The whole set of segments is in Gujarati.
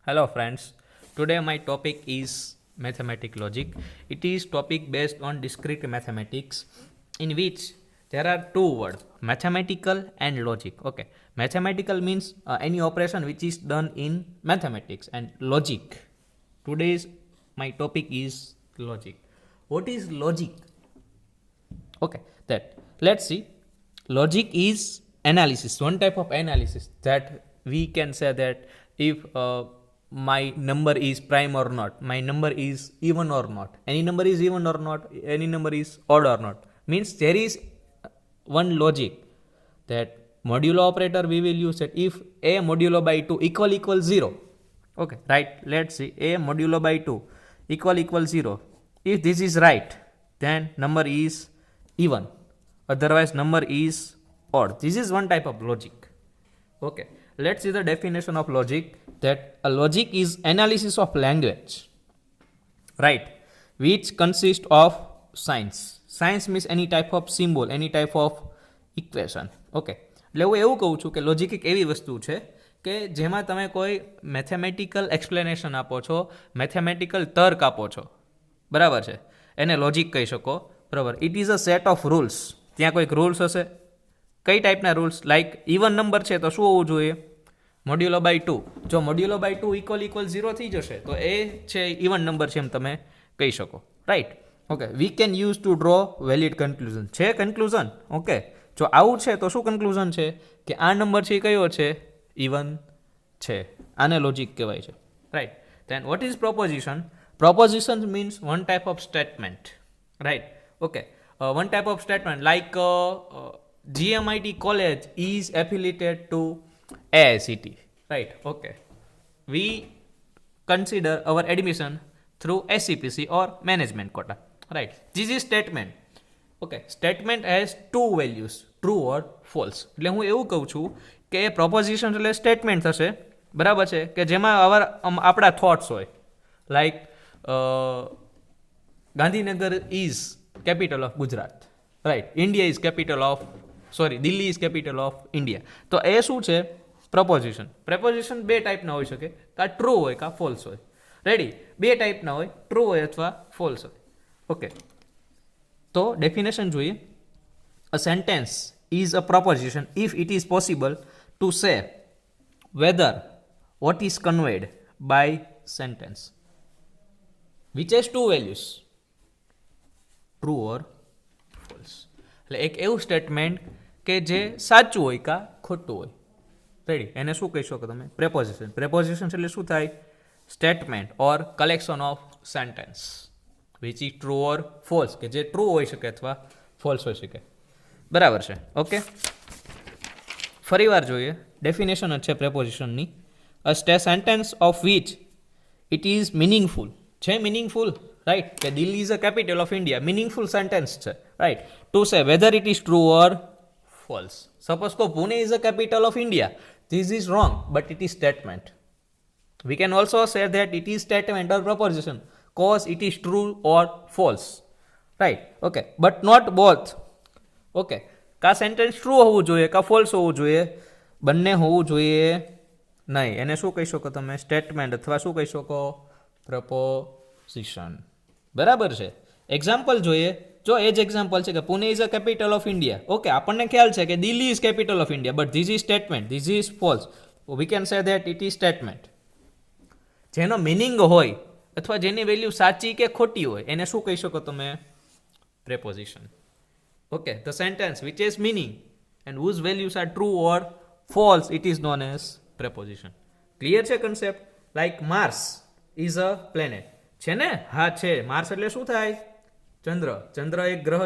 Hello friends, today my topic is mathematic logic. It is topic based on discrete mathematics in which there are two words, mathematical and logic. Okay, mathematical means any operation which is done in mathematics, and logic. Today's my topic is logic. What is logic? Okay, that let's see. Logic is analysis, one type of analysis that we can say that if my number is prime or not, my number is even or not, any number is even or not, any number is odd or not, means there is one logic that modulo operator we will use it if a modulo by 2 equal 0. Okay, right, let's see, a modulo by 2 equal 0. If this is right, then number is even, otherwise number is odd. This is one type of logic. Okay, let's see the definition of logic, that a logic is analysis of language, right, which consists of signs means any type of symbol, any type of equation. Okay, એટલે હું એવું કહું છું કે લોજિક એક એવી વસ્તુ છે કે જેમાં તમે કોઈ મેથેમેટિકલ એક્સપ્લેનેશન આપો છો, મેથેમેટિકલ તર્ક આપો છો, બરાબર છે, એને લોજિક કહી શકો. બરાબર, it is a set of rules. ત્યાં કોઈક રૂલ્સ હશે. કઈ ટાઈપના રૂલ્સ? લાઈક ઇવન નંબર છે તો શું હોવું જોઈએ? મોડ્યુલો બાય 2. જો મોડ્યુલો બાય 2 ઇક્વલ 0 થઈ જશે તો એ છે ઇવન નંબર છે એમ તમે કહી શકો, right. Okay, we can use to draw valid conclusion. છે કન્ક્લુઝન? ઓકે, જો આવું છે તો શું કન્ક્લુઝન છે કે આ નંબર છે એ કયો છે? ઇવન છે. આને લોજિક કહેવાય છે, right. Then what is proposition? Proposition means one type of statement, right? Okay, one type of statement like GMIT college is affiliated to AICT, right? Okay, we consider our admission through SCPC or management quota, right? This is statement. Okay, statement has two values, true or false. એટલે હું એવું કહું છું કે એ proposition એટલે statement થશે, બરાબર છે, કે જેમાં આપણા થોટ્સ હોય, like Gandhinagar is capital of Gujarat, right. India is capital of, Delhi is capital of India. તો એ શું છે? પ્રપોઝિશન. પ્રપોઝિશન બે ટાઈપના હોઈ શકે, કાં ટ્રુ હોય કાં ફોલ્સ હોય. રેડી, બે ટાઈપના હોય, ટ્રુ હોય અથવા ફોલ્સ હોય. ઓકે, તો ડેફિનેશન જોઈએ. A sentence is a proposition if it is possible to say whether what is conveyed by sentence which has two values, true or false. એટલે એક એવું સ્ટેટમેન્ટ કે જે સાચું હોય કાં ખોટું હોય, રેડી, એને શું કહી શકો તમે? પ્રેપોઝિશન. પ્રેપોઝિશન એટલે શું થાય? Statement or collection of sentence which is true or false, કે જે ટ્રુ હોઈ શકે અથવા ફોલ્સ હોઈ શકે, બરાબર છે. ઓકે, ફરીવાર જોઈએ. ડેફિનેશન જ છે પ્રેપોઝિશનની. A sentence of which it is meaningful. છે મિનિંગફુલ, રાઈટ, કે Delhi is a capital of India, meaningful sentence છે, right. To say whether it is true or false. Suppose કો Pune is a capital of India, this is wrong but it is statement. We can also say that it is statement or proposition cause it is true or false, right. Okay, but not both. Okay, કાં સેન્ટેન્સ ટ્રુ હોવું જોઈએ કાં ફોલ્સ હોવું જોઈએ, બંને હોવું જોઈએ નહીં. એને શું કહી શકો તમે? સ્ટેટમેન્ટ અથવા શું કહી શકો? પ્રપોઝિશન, બરાબર છે. એક્ઝામ્પલ જોઈએ. જો એ જ એક્ઝામ્પલ છે કે Pune is a capital of India. Okay, આપણને ખ્યાલ છે કે Delhi is capital of India, but this is statement, this is false. V can say that it is statement. જેનો મિનિંગ હોય અથવા જેની વેલ્યુ સાચી કે ખોટી હોય એને શું કહી શકો તમે? Proposition. Okay, the sentence which is meaning and whose values are true or false, it is known as proposition. Clear છે concept? Like Mars is a planet. છે ને? હા છે. માર્સ એટલે શું થાય? ચંદ્ર. ચંદ્ર એક ગ્રહ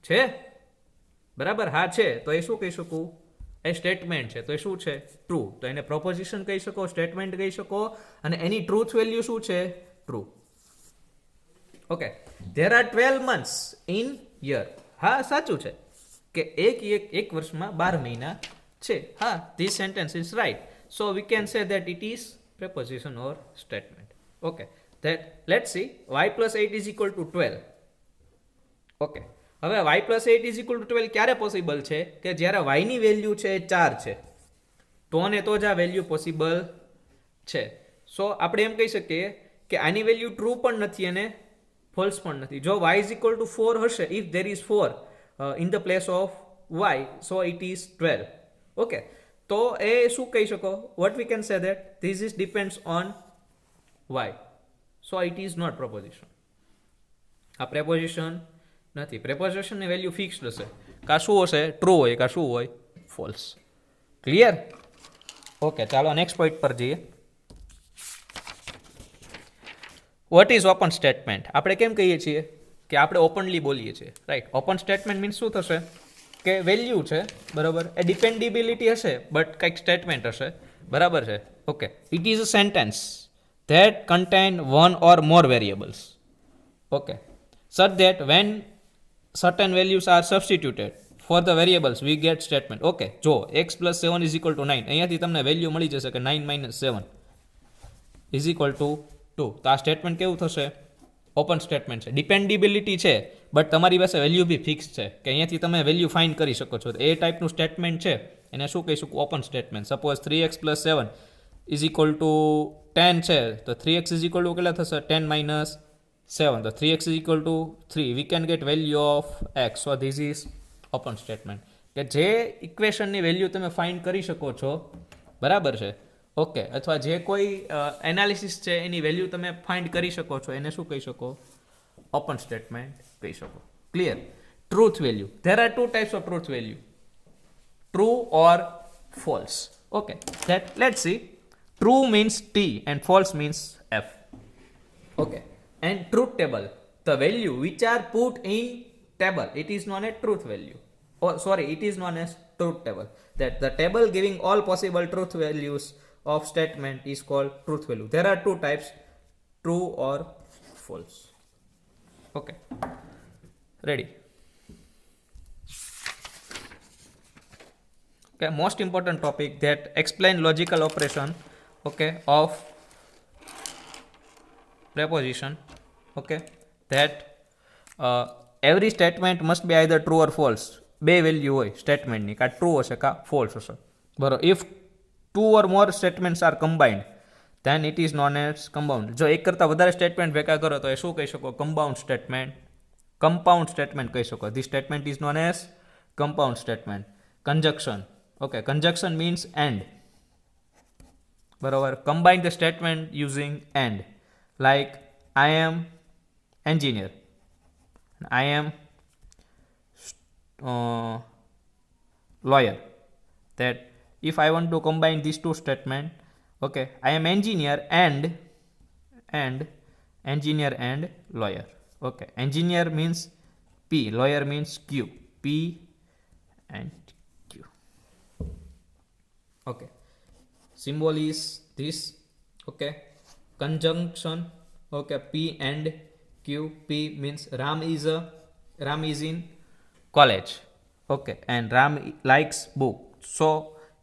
છે, બરાબર? હા છે, તો એ શું કહી શકું? એ સ્ટેટમેન્ટ છે, તો એ શું છે? ટ્રુ. તો એને પ્રોપોઝિશન કહી શકો, સ્ટેટમેન્ટ કહી શકો, અને એની ટ્રુથ વેલ્યુ શું છે? True. Okay, there are 12 months in year. હા, સાચું છે કે એક વર્ષમાં 12 મહિના છે. હા, this sentence is right. So we can say that it is preposition or statement. Okay, that let's see, y plus 8 is equal to 12. Okay, હવે y plus 8 is equal to 12 ક્યારે પોસિબલ છે? કે જ્યારે y ની વેલ્યુ છે 4 છે. તો ને તો જ આ વેલ્યુ પોસિબલ છે. સો આપણે એમ કહી શકીએ કે આની વેલ્યુ ટ્રુ પણ નથી અને ફોલ્સ પણ નથી. જો y ઇઝ ઇક્વલ ટુ 4 હશે, if there is 4 in the place of y, so it is 12. Okay, તો એ શું કહી શકો? What we can say that this is depends on y, so it is not proposition. આ પ્રેપોઝિશન નથી. પ્રેપોઝિશનની વેલ્યુ ફિક્સ્ડ હશે, કાં શું હશે? ટ્રુ હોય, કાં શું હોય? ફોલ્સ. ક્લિયર? ઓકે, ચાલો નેક્સ્ટ પોઈન્ટ પર જઈએ. What is open statement? આપણે કેમ કહીએ છીએ કે આપણે ઓપનલી બોલીએ છીએ, રાઈટ? ઓપન સ્ટેટમેન્ટ મીન્સ શું થશે કે વેલ્યુ છે, બરાબર, એ ડિપેન્ડિબિલિટી હશે, બટ કંઈક સ્ટેટમેન્ટ હશે, બરાબર છે? Okay, it is a sentence that contain one or more variables, okay, such that when certain values are substituted for the variables we get statement. Okay, જો x plus 7 is equal to 9, અહીંયાથી તમને વેલ્યુ મળી જશે કે 9 minus 7 is equal to 2. તો આ સ્ટેટમેન્ટ કેવું થશે? ઓપન સ્ટેટમેન્ટ છે. ડિપેન્ડિબિલિટી છે, બટ તમારી પાસે વેલ્યુ બી ફિક્સ છે કે અહીંયાથી તમે વેલ્યુ ફાઇન્ડ કરી શકો છો. એ ટાઈપનું સ્ટેટમેન્ટ છે, એને શું કહીશું? Open statement. Suppose 3x plus 7 is equal to 10 છે, તો 3x is equal to કેટલા થશે? 10 minus 7. તો 3x is equal to 3. We can get value of x. So this is open statement. કે જે ઇક્વેશનની વેલ્યુ તમે ફાઇન્ડ કરી શકો છો, બરાબર છે? ઓકે, અથવા જે કોઈ એનાલિસિસ છે એની વેલ્યુ તમે ફાઇન્ડ કરી શકો છો, એને શું કહી શકો? ઓપન સ્ટેટમેન્ટ કહી શકો. Clear? Truth value. There are two types of truth value, true or false. Okay, that let's see. True means T and false means F. Okay, and truth table, the value which are put in table, it is known as truth value. Oh, sorry, it is known as truth table. That the table giving all possible truth values of statement is called truth value. There are two types, true or false. Okay, ready? Okay, most important topic that explain logical operation, okay, of preposition. Okay, that every statement must be either true or false. બે વેલ્યુ હોય સ્ટેટમેન્ટની, કાં ટ્રુ હશે કાં ફોલ્સ હશે, બરોબર. If two or more statements are combined then it is known as compound. જો એક કરતાં વધારે સ્ટેટમેન્ટ ભેગા કરો તો એ શું કહી શકો? Compound statement. કમ્પાઉન્ડ સ્ટેટમેન્ટ કહી શકો. This statement is known as compound statement. Conjunction. Okay, conjunction means and, બરોબર. Combine the statement using and, like I am engineer, I am lawyer. That if I want to combine these two statements, okay, I am engineer and engineer and lawyer. Okay, engineer means P, lawyer means Q. P and Q. Okay, symbol is this. Okay, conjunction. Okay, P and Q. P means Ram is in college. Okay, and Ram likes book. So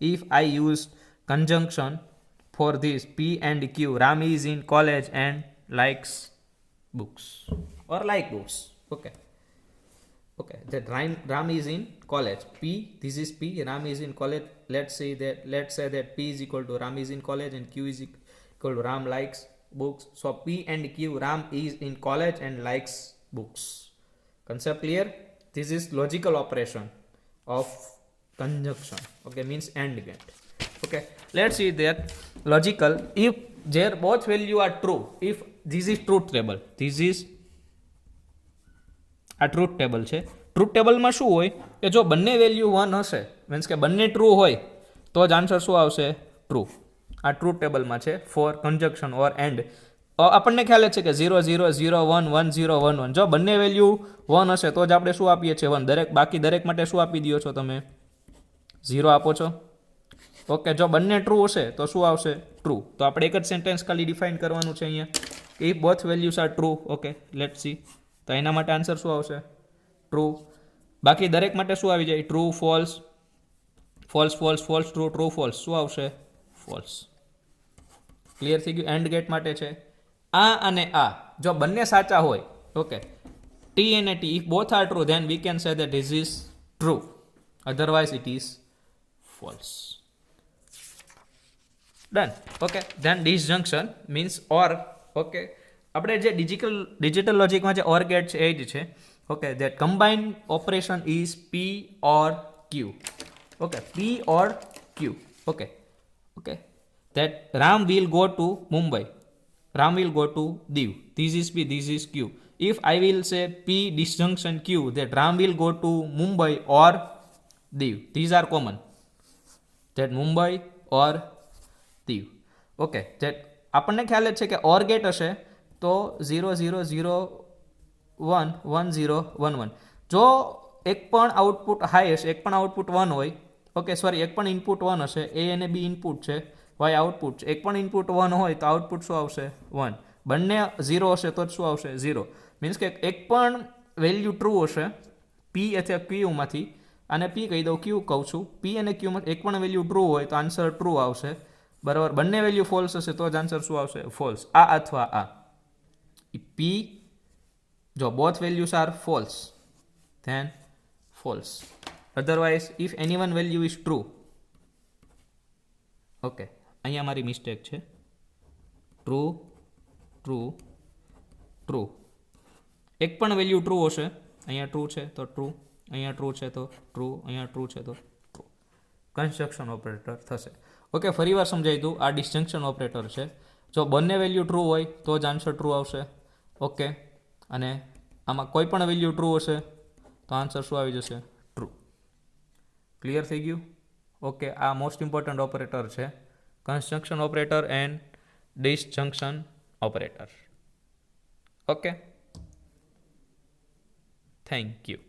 if I use conjunction for this P and Q, Ram is in college and likes books or like books. Okay, okay, that Ram is in college. P, this is P, Ram is in college. Let's say that P is equal to Ram is in college and Q is equal to Ram likes books. So P and Q, Ram is in college and likes books. Concept clear? This is logical operation of conjunction. Okay, means AND get. Okay, let's see that logical. If their both value are true, if this is truth table, this is a truth table છે. ટ્રુથ ટેબલમાં શું હોય કે જો બંને વેલ્યુ 1 હશે, મીન્સ કે બંને ટ્રુ હોય તો જ આન્સર શું આવશે? ટ્રુ. આ ટ્રુથ ટેબલમાં છે ફોર કન્જક્શન ઓર એન્ડ. આપણને ખ્યાલ છે કે 0 0 0 1 1 0 1 1. જો બંને વેલ્યુ 1 હશે તો જ આપણે શું આપીએ છીએ? 1. બાકી દરેક માટે શું આપી દો છો તમે? 0 આપો છો. ઓકે, જો બંને ટ્રુ હશે તો શું આવશે? ટ્રુ. તો આપણે એક જ સેન્ટેન્સ ખાલી ડિફાઇન કરવાનું છે અહીંયા. If both values are true, okay, let's see. તો એના માટે આન્સર શું આવશે? ટ્રુ. બાકી દરેક માટે શું આવી જાય? True, false, false false false true, true false. શું આવશે? ફોલ્સ. ક્લિયર થઈ ગયું? એન્ડ ગેટ માટે છે. આ અને આ જો બંને સાચા હોય, ઓકે, ટી અને T, if both are true then we can say that this is true, otherwise it is false. Done. Okay, then disjunction means or. Okay, આપણે જે ડિજિટલ લોજિકમાં જે ઓર ગેટ છે એ જ છે. Okay, that combined operation is P or Q. Okay, P or Q. Okay, okay, that Ram will go to Mumbai, Ram will go to Diu. This is P, this is Q. If I will say P disjunction Q, that Ram will go to Mumbai or Diu. These are common. That Mumbai or Diu. Okay. That આપણને ખ્યાલ જ છે કે ઓર ગેટ હશે તો 0 0 0 1 1 0 1 1. જો એક પણ આઉટપુટ હાઈ હશે, એક પણ આઉટપુટ 1 હોય, ઓકે સોરી, એક પણ ઇનપુટ 1 હશે, એ અને બી ઇનપુટ છે, વાય આઉટપુટ છે, એક પણ ઇનપુટ 1 હોય તો આઉટપુટ શું આવશે? 1. બંને 0 હશે તો જ શું આવશે? 0. મીન્સ કે એક પણ વેલ્યુ ટ્રુ હશે પી અથવા ક્યુમાંથી, અને પી કહી દઉં, ક્યુ કહું છું, પી અને ક્યુમાં એક પણ વેલ્યુ ટ્રુ હોય તો આન્સર ટ્રુ આવશે, બરાબર. બંને વેલ્યુ ફોલ્સ હશે તો જ આન્સર શું આવશે? ફોલ્સ. આ અથવા આ. પી જો both values are false then false. Otherwise if any one value is true. Okay, અહીંયા મારી મિસ્ટેક છે. True true true. એક પણ વેલ્યુ ટ્રુ હશે, અહીંયા ટ્રુ છે તો ટ્રુ, અહીંયા ટ્રુ છે તો ટ્રુ, અહીંયા ટ્રુ છે તો ટ્રુ. કન્સ્ટ્રક્શન ઓપરેટર થશે. ઓકે, ફરી વાર સમજાવી દઉં, આ ડિસ્જંક્શન ઓપરેટર છે. જો બંને વેલ્યુ ટ્રુ હોય તો જ આન્સર ટ્રુ આવશે. ઓકે, અને આમાં કોઈ પણ વેલ્યુ ટ્રુ હશે તો આન્સર શું આવી જશે? ટ્રુ. ક્લિયર થઈ ગયું? ઓકે, આ મોસ્ટ ઇમ્પોર્ટન્ટ ઓપરેટર છે, construction operator and disjunction operator. Okay, thank you.